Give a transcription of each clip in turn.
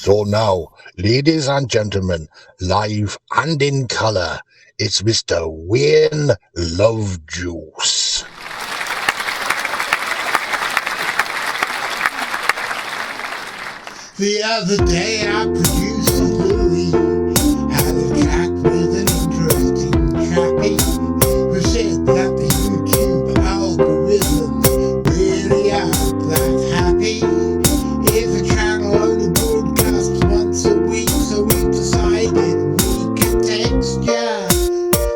So now, ladies and gentlemen, live and in colour, it's Mr. Wayne Lovejuice. The other day our producer Louis had a chat with an interesting chappie who said that the YouTube algorithms really aren't that happy if a channel only broadcasts once a week, so we decided we could Xtra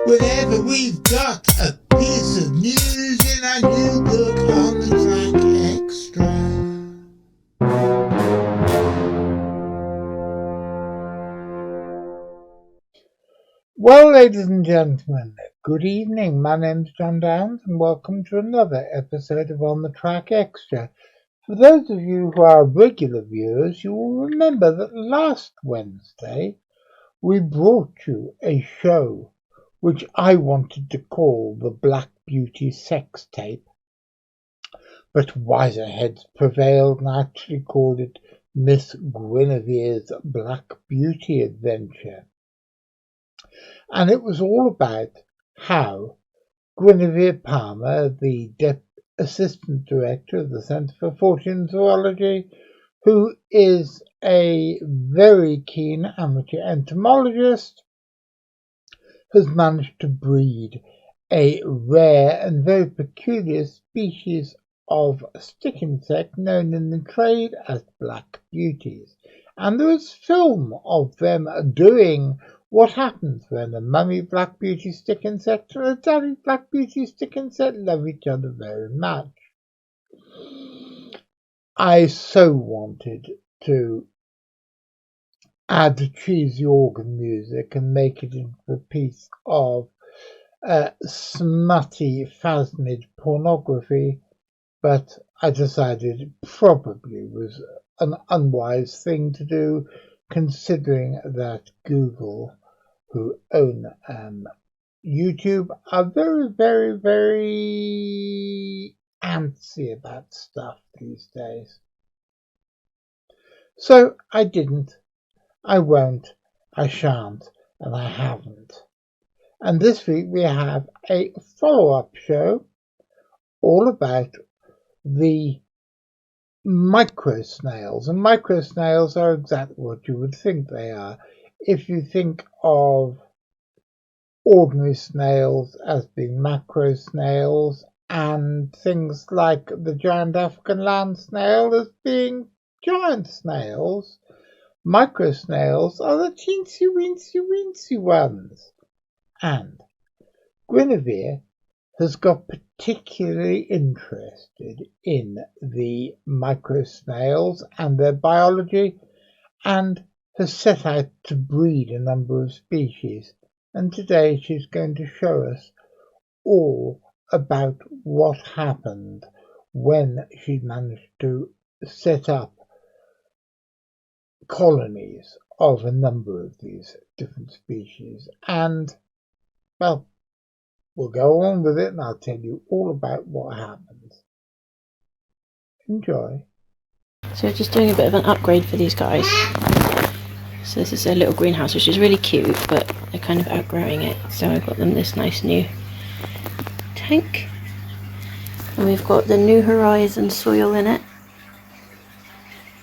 whenever we've got a piece of news in our new book on the track Xtra. Well, ladies and gentlemen, good evening. My name's John Downs and welcome to another episode of On the Track Xtra. For those of you who are regular viewers, you will remember that last Wednesday we brought you a show which I wanted to call the Black Beauty Sex Tape, but wiser heads prevailed and actually called it Miss Guinevere's Black Beauty Adventure. And it was all about how Guinevere Palmer, the Assistant Director of the Centre for Fortean Zoology, who is a very keen amateur entomologist, has managed to breed a rare and very peculiar species of stick insect known in the trade as black beauties. And there is film of them doing what happens when a mummy black beauty stick insect and a daddy black beauty stick insect love each other very much. I so wanted to add cheesy organ music and make it into a piece of smutty phasmid pornography, but I decided it probably was an unwise thing to do, considering that Google, who own YouTube, are very, very, very antsy about stuff these days. So I didn't, I won't, I shan't, and I haven't. And this week we have a follow-up show all about the microsnails. And microsnails are exactly what you would think they are. If you think of ordinary snails as being macrosnails and things like the giant African land snail as being giant snails, microsnails are the teensy weensy ones. And Guinevere has got particularly interested in the microsnails and their biology and has set out to breed a number of species. And today she's going to show us all about what happened when she managed to set up colonies of a number of these different species. And, well, we'll go on with it and I'll tell you all about what happens. Enjoy. So we're just doing a bit of an upgrade for these guys. So this is their little greenhouse, which is really cute, but they're kind of outgrowing it. So I got them this nice new tank. And we've got the New Horizon soil in it.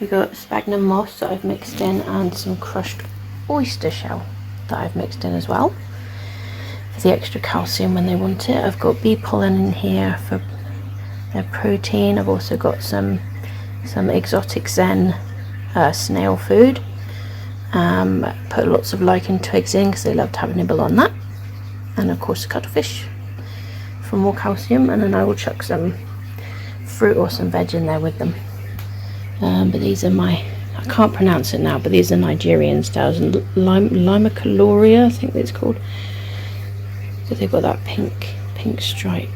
We've got sphagnum moss that I've mixed in and some crushed oyster shell that I've mixed in as well, for the extra calcium when they want it. I've got bee pollen in here for their protein. I've also got some exotic zen snail food. Put lots of lichen twigs in because they love to have a nibble on that, and of course a cuttlefish for more calcium, and then I will chuck some fruit or some veg in there with them. But these are I can't pronounce it now, but these are Nigerian styles, and Limacaloria I think it's called. So they've got that pink stripe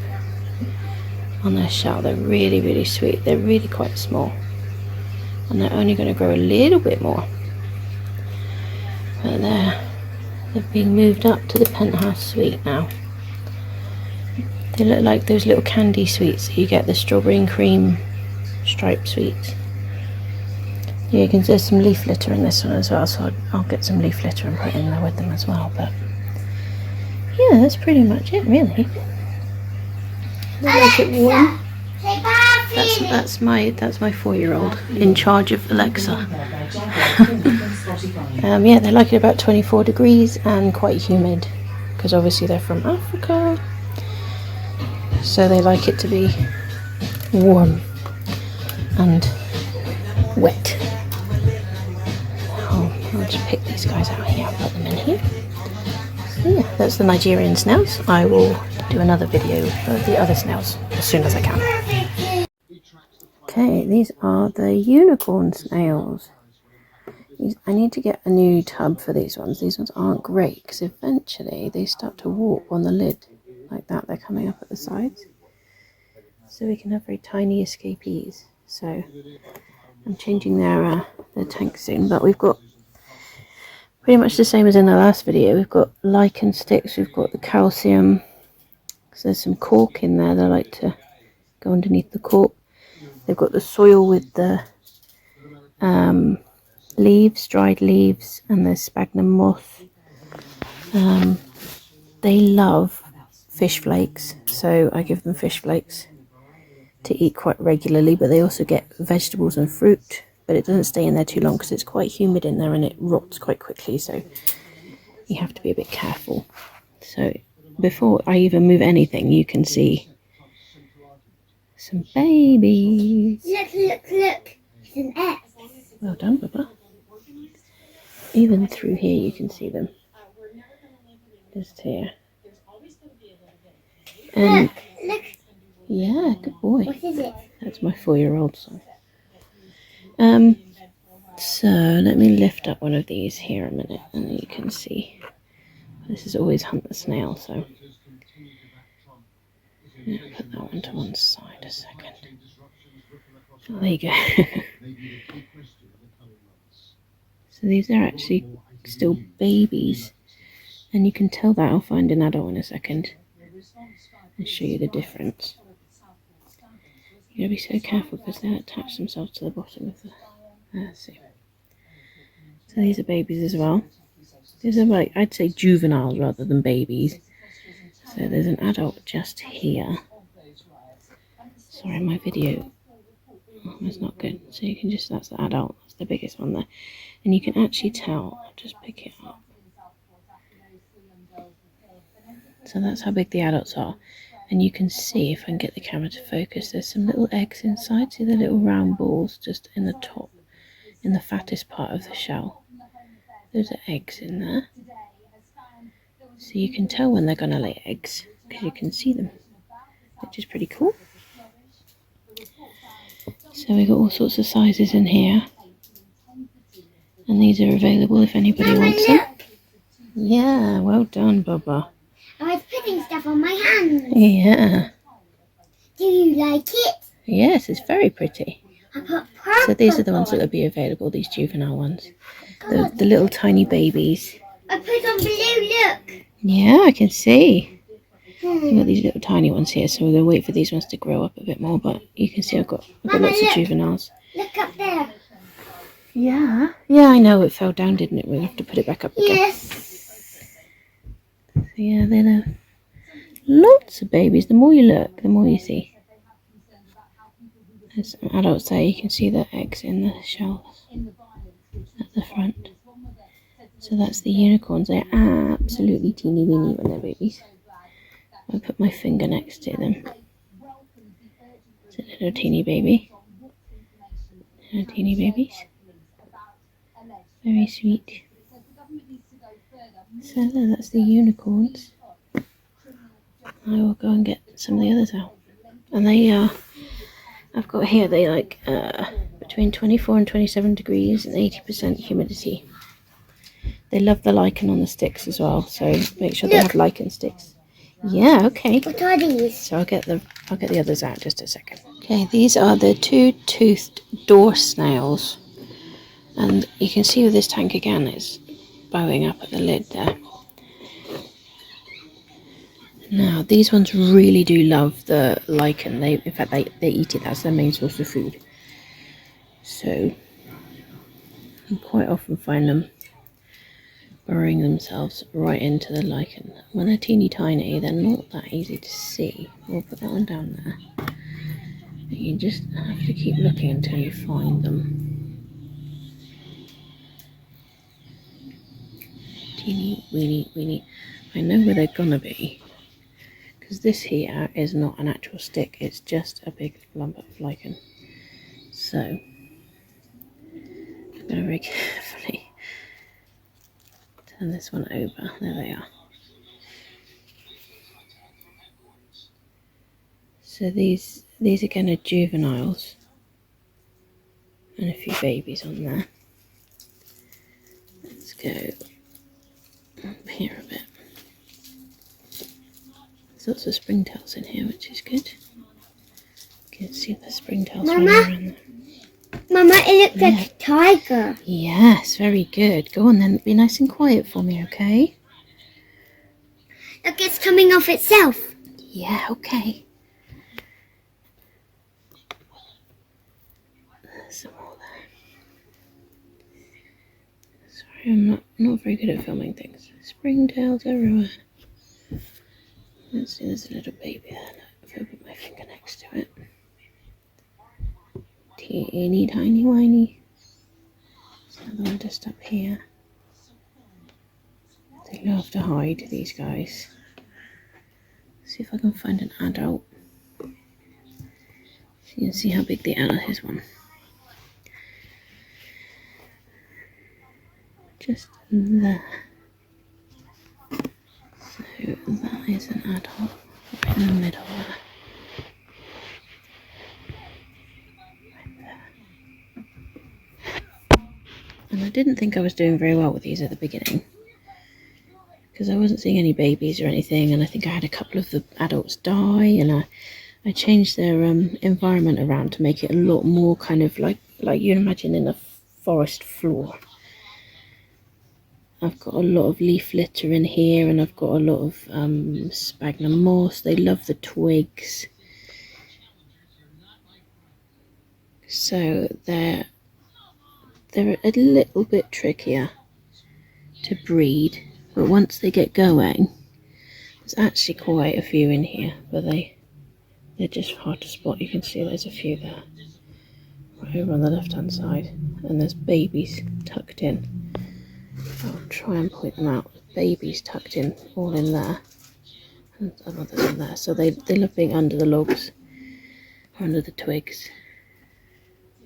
on their shell. They're really, really sweet. They're really quite small, and they're only going to grow a little bit more. But they're being moved up to the penthouse suite now. They look like those little candy sweets that you get, the strawberry and cream striped sweets. Yeah, you can see there's some leaf litter in this one as well, so I'll get some leaf litter and put it in there with them as well. But yeah, that's pretty much it, really. They like it warm. That's my 4-year-old in charge of Alexa. Yeah, they like it about 24 degrees and quite humid, because obviously they're from Africa, so they like it to be warm and wet. I'll just pick these guys out here and put them in here. So yeah, that's the Nigerian snails. I will do another video of the other snails as soon as I can. Okay, these are the unicorn snails. I need to get a new tub for these ones. These ones aren't great because eventually they start to warp on the lid like that. They're coming up at the sides. So we can have very tiny escapees. So I'm changing their tank soon, but we've got pretty much the same as in the last video. We've got lichen sticks, we've got the calcium. So there's some cork in there. They like to go underneath the cork. They've got the soil with the leaves, dried leaves, and there's sphagnum moss. They love fish flakes, so I give them fish flakes to eat quite regularly, but they also get vegetables and fruit, but it doesn't stay in there too long because it's quite humid in there and it rots quite quickly, so you have to be a bit careful. So before I even move anything, you can see some babies. Look, it's an X. Well done, Bubba. Even through here you can see them. Just here. And Look. yeah, good boy. What is it? That's my 4-year-old son. So let me lift up one of these here a minute and you can see. This is always hunt the snail, so yeah, put that one to one side a second. Oh, there you go. So these are actually still babies, and you can tell that. I'll find an adult in a second and show you the difference. You gotta be so careful because they attach themselves to the bottom of the. Let's see. So these are babies as well. These are like, I'd say juveniles rather than babies. So there's an adult just here. Sorry, my video is not good. So you can just, that's the adult, that's the biggest one there. And you can actually tell, I'll just pick it up. So that's how big the adults are. And you can see, if I can get the camera to focus, there's some little eggs inside. See the little round balls just in the top, in the fattest part of the shell. Those are eggs in there. So you can tell when they're going to lay eggs, because you can see them, which is pretty cool. So we've got all sorts of sizes in here. And these are available if anybody wants them. Yeah, well done, Bubba. I was putting stuff on my hands. Yeah. Do you like it? Yes, it's very pretty. I put purple. So these are the ones that will be available, these juvenile ones. The little tiny babies. I put on blue, look. Yeah, I can see. You've got these little tiny ones here, so we're going to wait for these ones to grow up a bit more, but you can see I've got Mama, lots of juveniles. Look up there. Yeah. Yeah, I know, it fell down, didn't it? We'll have to put it back up again. Yes. So yeah, there are lots of babies. The more you look, the more you see. There's some adults there. You can see the eggs in the shells at the front. So that's the unicorns. They're absolutely teeny weeny when they're babies. I put my finger next to them. It's a little teeny baby. Little teeny babies. Very sweet. So there, that's the unicorns. I will go and get some of the others out. And they are, I've got here, they like between 24 and 27 degrees and 80% humidity. They love the lichen on the sticks as well, so make sure they have lichen sticks. Yeah, okay. What are these? So I'll get the others out in just a second. Okay, these are the two-toothed door snails. And you can see with this tank again, it's bowing up at the lid there. Now, these ones really do love the lichen. In fact, they eat it. That's their main source of food. So, And quite often find them burrowing themselves right into the lichen. When they're teeny tiny, they're not that easy to see. We'll put that one down there. But you just have to keep looking until you find them. Teeny, weeny, weeny. I know where they're gonna be, because this here is not an actual stick, it's just a big lump of lichen. So, I'm going to very carefully turn this one over. There they are. So these again are juveniles, and a few babies on there. Let's go up here a bit. There's lots of springtails in here, which is good. You can see the springtails running around there. Mama, it looks like a tiger. Yes, very good. Go on then, be nice and quiet for me, okay? Look, it's coming off itself. Yeah, okay. There's some more there. Sorry, I'm not very good at filming things. Springtails everywhere. Let's see, there's a little baby there. If I put my finger next to it. Teeny tiny whiny. There's another one just up here. They love to hide, these guys. See if I can find an adult. So you can see how big the adult is one. Just there. So that is an adult right in the middle there. And I didn't think I was doing very well with these at the beginning, because I wasn't seeing any babies or anything, and I think I had a couple of the adults die, and I changed their environment around to make it a lot more kind of like you'd imagine in a forest floor. I've got a lot of leaf litter in here, and I've got a lot of sphagnum moss. They love the twigs. So they're a little bit trickier to breed, but once they get going, there's actually quite a few in here, but they're just hard to spot. You can see there's a few there, right over on the left hand side, and there's babies tucked in. I'll try and point them out. Babies tucked in, all in there, and others in there. So they love being under the logs, or under the twigs,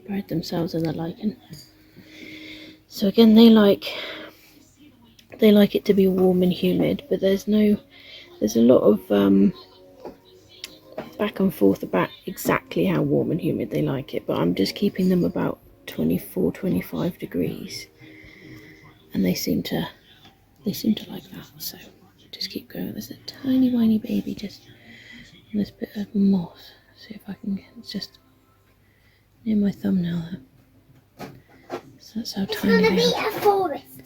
buried themselves in the lichen. So again, they like it to be warm and humid, but there's a lot of back and forth about exactly how warm and humid they like it, but I'm just keeping them about 24-25 degrees, and they seem to like that. So just keep going. There's a tiny whiny baby just on this bit of moss. See if I can get it just near my thumbnail there. So that's how tiny they are. It's gonna be a forest.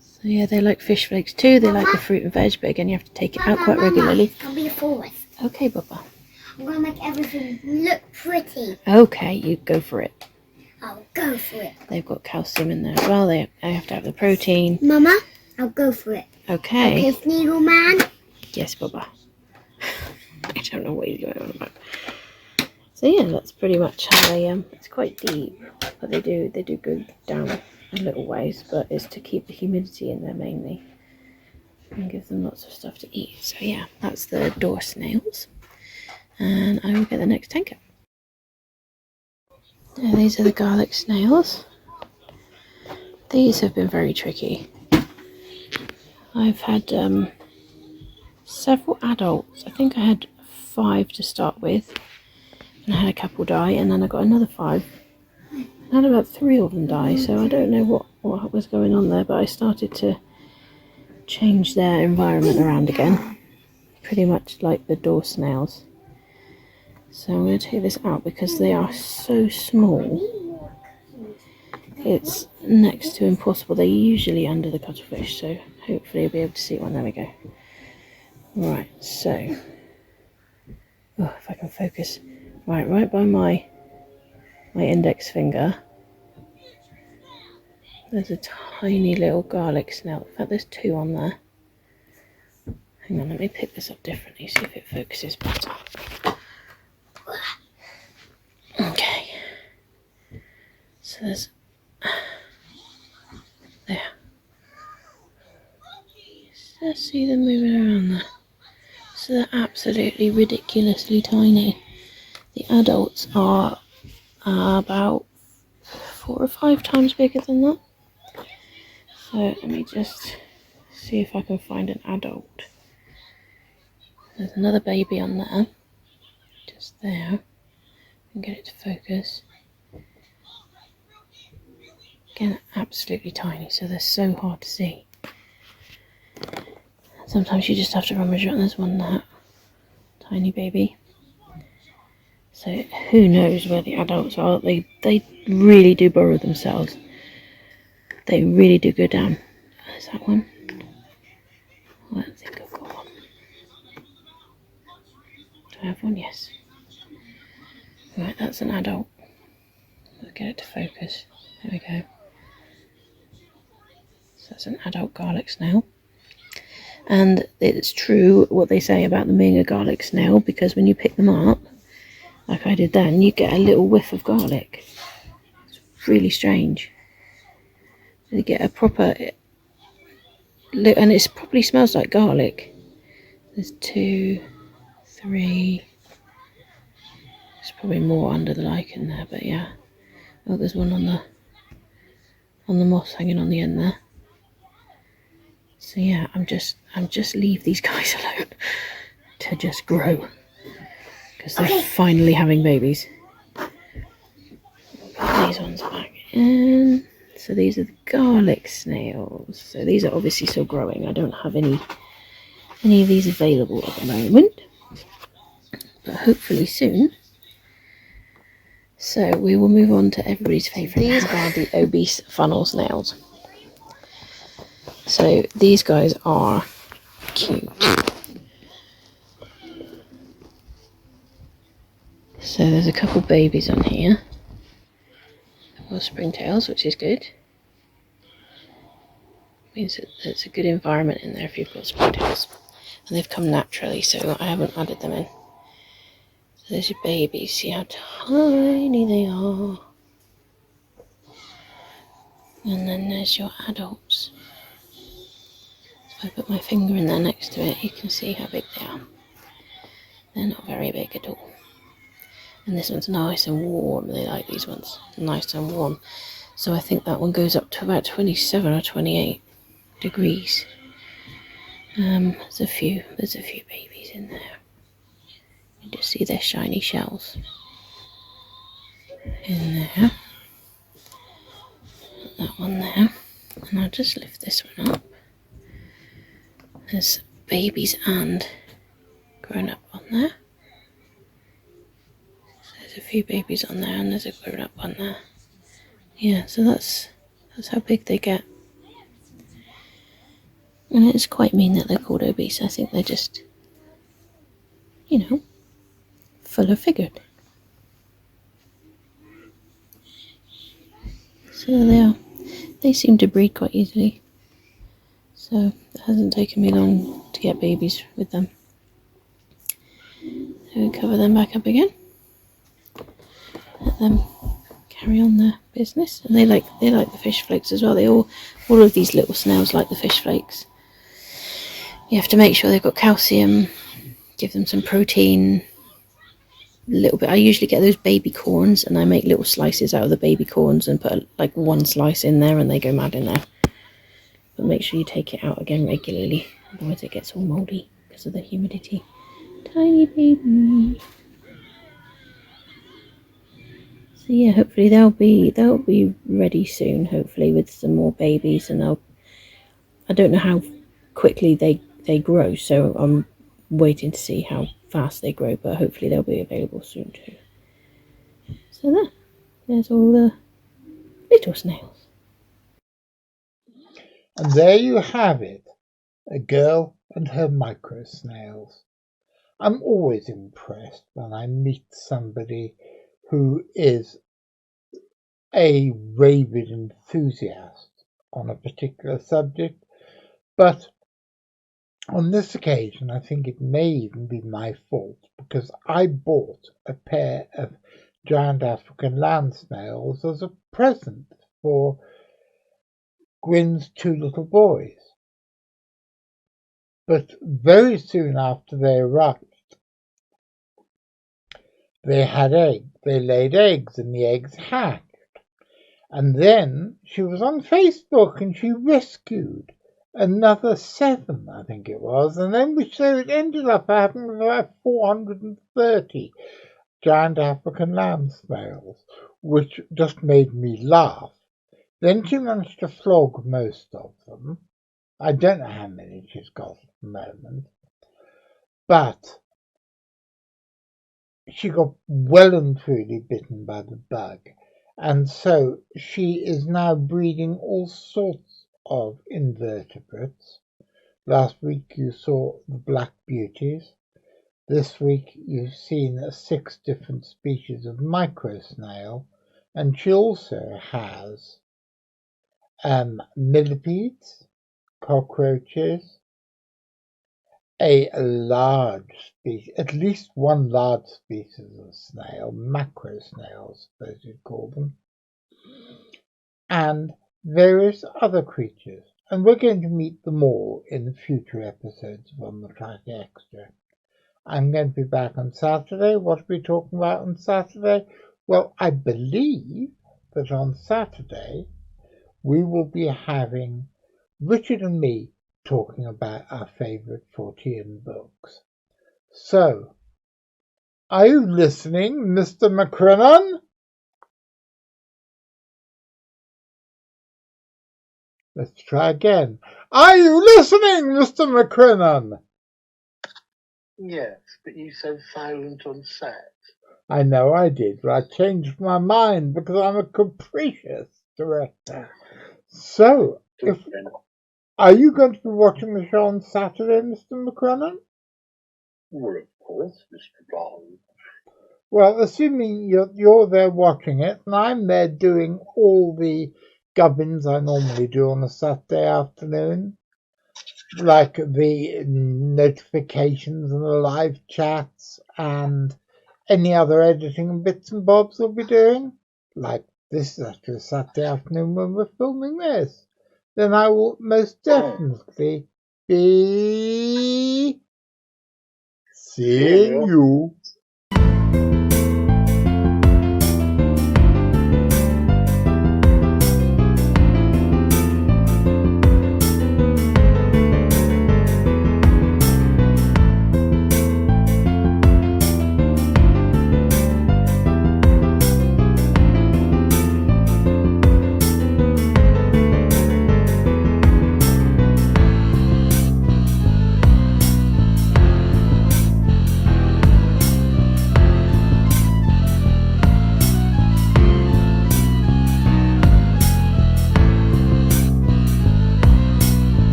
So yeah, they like fish flakes too. They like the fruit and veg, but again, you have to take it out quite regularly. It's gonna be a forest. Okay, Bubba. I'm gonna make everything look pretty. Okay, you go for it. I'll go for it. They've got calcium in there as well. They have to have the protein. Mama, I'll go for it. Okay. Okay, Sneagle Man. Yes, Bubba. I don't know what you're going on about. So yeah, that's pretty much how they it's quite deep, but they do go down a little ways, but it's to keep the humidity in there mainly and give them lots of stuff to eat. So yeah, that's the door snails, and I will get the next tanker. Now, these are the garlic snails. These have been very tricky. I've had several adults. I think I had 5 to start with, and I had a couple die, and then I got another 5. I had about 3 of them die, so I don't know what was going on there, but I started to change their environment around again, pretty much like the door snails. So I'm going to take this out because they are so small. It's next to impossible. They're usually under the cuttlefish, so hopefully you'll be able to see one. There we go. Right, so if I can focus right by my index finger. There's a tiny little garlic snail. In fact, there's 2 on there. Hang on, let me pick this up differently, see if it focuses better. Okay. So there's... there. Just see them moving around there. So they're absolutely ridiculously tiny. The adults are about 4 or 5 times bigger than that. So let me just see if I can find an adult. There's another baby on there, just there. And get it to focus. Again, absolutely tiny, so they're so hard to see. Sometimes you just have to rummage around. There's one there, tiny baby. So who knows where the adults are? They really do burrow themselves. They really do go down. There's that one. I don't think I've got one. Do I have one? Yes. Right, that's an adult. Let's get it to focus. There we go. So that's an adult garlic snail. And it's true what they say about them being a garlic snail, because when you pick them up, like I did then, you get a little whiff of garlic. It's really strange. You get a proper... and it probably smells like garlic. There's 2, 3... There's probably more under the lichen there, but yeah. Oh, there's one on the moss hanging on the end there. So yeah, I'm just leave these guys alone to just grow, because they're finally having babies. Put these ones back in. So these are the garlic snails. So these are obviously still growing. I don't have any of these available at the moment, but hopefully soon. So we will move on to everybody's favourite. These are the obese funnel snails. So these guys are cute. So there's a couple babies on here. A couple of springtails, which is good. Means that there's a good environment in there if you've got springtails. And they've come naturally, so I haven't added them in. So there's your babies. See how tiny they are. And then there's your adults. So if I put my finger in there next to it, you can see how big they are. They're not very big at all. And this one's nice and warm. They like these ones, nice and warm. So I think that one goes up to about 27 or 28 degrees. There's a few babies in there. You just see their shiny shells in there. Put that one there, and I'll just lift this one up. There's babies and grown up on there. So there's a few babies on there, and there's a grown up on there. Yeah, so that's how big they get. And it's quite mean that they're called obese. I think they're just, fuller figured. So there they are. They seem to breed quite easily. So it hasn't taken me long to get babies with them. So we cover them back up again. Let them carry on their business. And they like the fish flakes as well. All of these little snails like the fish flakes. You have to make sure they've got calcium, give them some protein, a little bit. I usually get those baby corns, and I make little slices out of the baby corns and put like one slice in there, and they go mad in there. But make sure you take it out again regularly, otherwise it gets all mouldy because of the humidity. Tiny baby. So yeah, hopefully they'll be ready soon, hopefully, with some more babies, and I don't know how quickly they grow, so I'm waiting to see how fast they grow, but hopefully they'll be available soon too. So there's all the little snails. And there you have it, a girl and her microsnails. I'm always impressed when I meet somebody who is a rabid enthusiast on a particular subject, but on this occasion I think it may even be my fault, because I bought a pair of giant African land snails as a present for Gwyn's 2 little boys. But very soon after they arrived, they laid eggs, and the eggs hatched. And then she was on Facebook and she rescued another 7, I think it was, and then so it ended up having about 430 giant African land snails, which just made me laugh. Then she managed to flog most of them. I don't know how many she's got at the moment, but she got well and truly bitten by the bug, and so she is now breeding all sorts of invertebrates. Last week you saw the black beauties. This week you've seen 6 different species of microsnail, and she also has millipedes, cockroaches, a large species, at least one large species of snail, macrosnails, I suppose you'd call them, and various other creatures. And we're going to meet them all in future episodes of On the Track Extra. I'm going to be back on Saturday. What are we talking about on Saturday? Well, I believe that on Saturday we will be having Richard and me talking about our favourite Fortean books. So, are you listening, Mr. McCrinnon? Let's try again. Are you listening, Mr. McCrinnon? Yes, but you said silent on set. I know I did, but I changed my mind because I'm a capricious director. So, are you going to be watching the show on Saturday, Mr. McCrinnon? Well, of course, Mr. Brown. Well, assuming you're there watching it, and I'm there doing all the gubbins I normally do on a Saturday afternoon, like the notifications and the live chats and any other editing and bits and bobs we'll be doing, like this is actually a Saturday afternoon when we're filming this, then I will most definitely be seeing you.